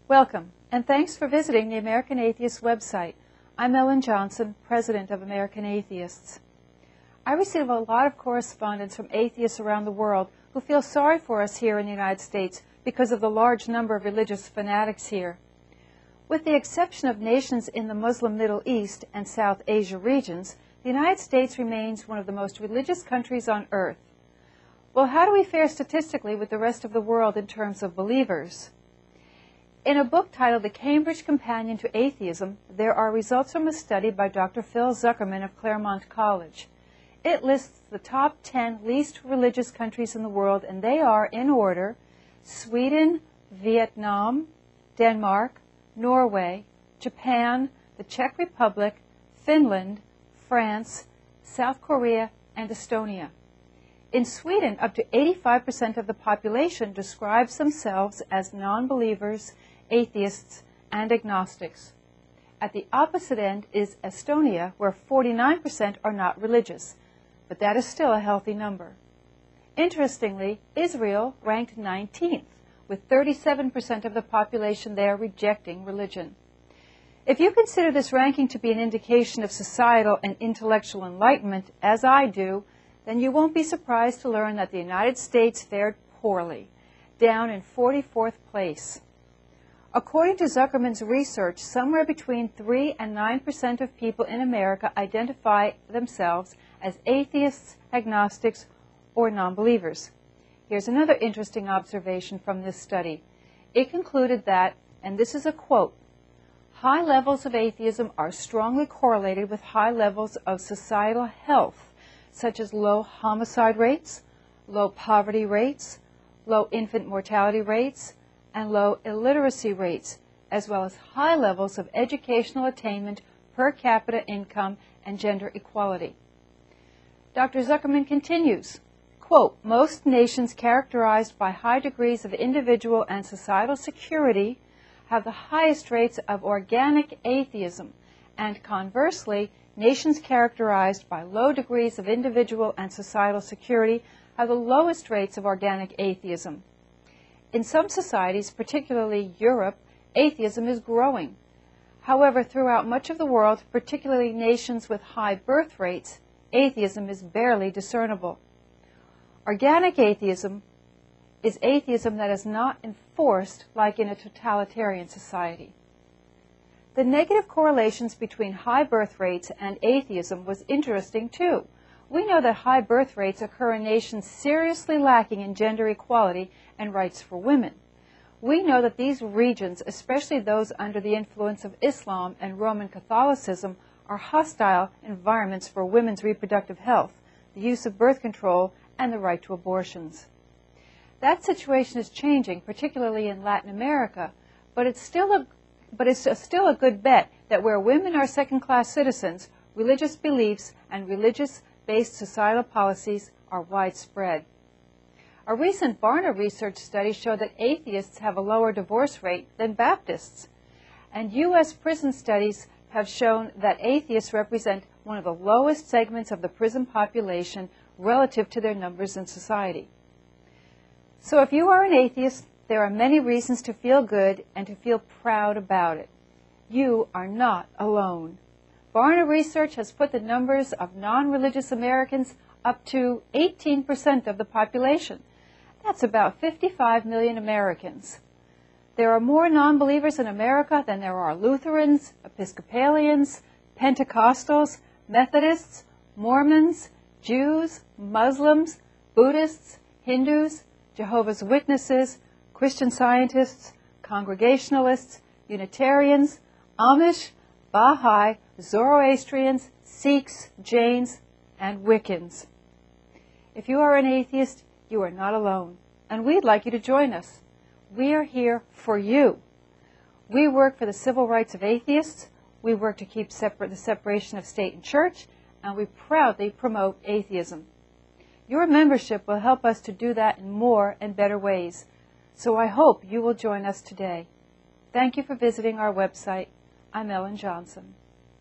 Welcome, and thanks for visiting the American Atheist website. I'm Ellen Johnson, President of American Atheists. I receive a lot of correspondence from atheists around the world who feel sorry for us here in the United States because of the large number of religious fanatics here. With the exception of nations in the Muslim Middle East and South Asia regions, the United States remains one of the most religious countries on earth. Well, how do we fare statistically with the rest of the world in terms of believers? In a book titled The Cambridge Companion to Atheism, there are results from a study by Dr. Phil Zuckerman of Claremont College. It lists the top 10 least religious countries in the world, and they are, in order, Sweden, Vietnam, Denmark, Norway, Japan, the Czech Republic, Finland, France, South Korea, and Estonia. In Sweden, up to 85% of the population describes themselves as non-believers, atheists, and agnostics. At the opposite end is Estonia, where 49% are not religious, but that is still a healthy number. Interestingly, Israel ranked 19th, with 37% of the population there rejecting religion. If you consider this ranking to be an indication of societal and intellectual enlightenment, as I do, then you won't be surprised to learn that the United States fared poorly, down in 44th place. According to Zuckerman's research, somewhere between 3 and 9% of people in America identify themselves as atheists, agnostics, or non-believers. Here's another interesting observation from this study. It concluded that, and this is a quote, "High levels of atheism are strongly correlated with high levels of societal health, such as low homicide rates, low poverty rates, low infant mortality rates, and low illiteracy rates, as well as high levels of educational attainment, per capita income, and gender equality." Dr. Zuckerman continues, quote, "Most nations characterized by high degrees of individual and societal security have the highest rates of organic atheism, and conversely, nations characterized by low degrees of individual and societal security have the lowest rates of organic atheism. In some societies, particularly Europe, atheism is growing. However, throughout much of the world, particularly nations with high birth rates, atheism is barely discernible. Organic atheism is atheism that is not enforced like in a totalitarian society." The negative correlations between high birth rates and atheism was interesting too. We know that high birth rates occur in nations seriously lacking in gender equality and rights for women. We know that these regions, especially those under the influence of Islam and Roman Catholicism, are hostile environments for women's reproductive health, the use of birth control, and the right to abortions. That situation is changing, particularly in Latin America, but it's still a good bet that where women are second-class citizens, religious beliefs and religious-based societal policies are widespread. A recent Barna research study showed that atheists have a lower divorce rate than Baptists, and U.S. prison studies have shown that atheists represent one of the lowest segments of the prison population relative to their numbers in society. So if you are an atheist, there are many reasons to feel good and to feel proud about it. You are not alone. Barna research has put the numbers of non-religious Americans up to 18% of the population. That's about 55 million Americans. There are more non-believers in America than there are Lutherans, Episcopalians, Pentecostals, Methodists, Mormons, Jews, Muslims, Buddhists, Hindus, Jehovah's Witnesses, Christian Scientists, Congregationalists, Unitarians, Amish, Baha'i, Zoroastrians, Sikhs, Jains, and Wiccans. If you are an atheist, you are not alone, and we'd like you to join us. We are here for you. We work for the civil rights of atheists, we work to keep the separation of state and church, and we proudly promote atheism. Your membership will help us to do that in more and better ways, so I hope you will join us today. Thank you for visiting our website. I'm Ellen Johnson.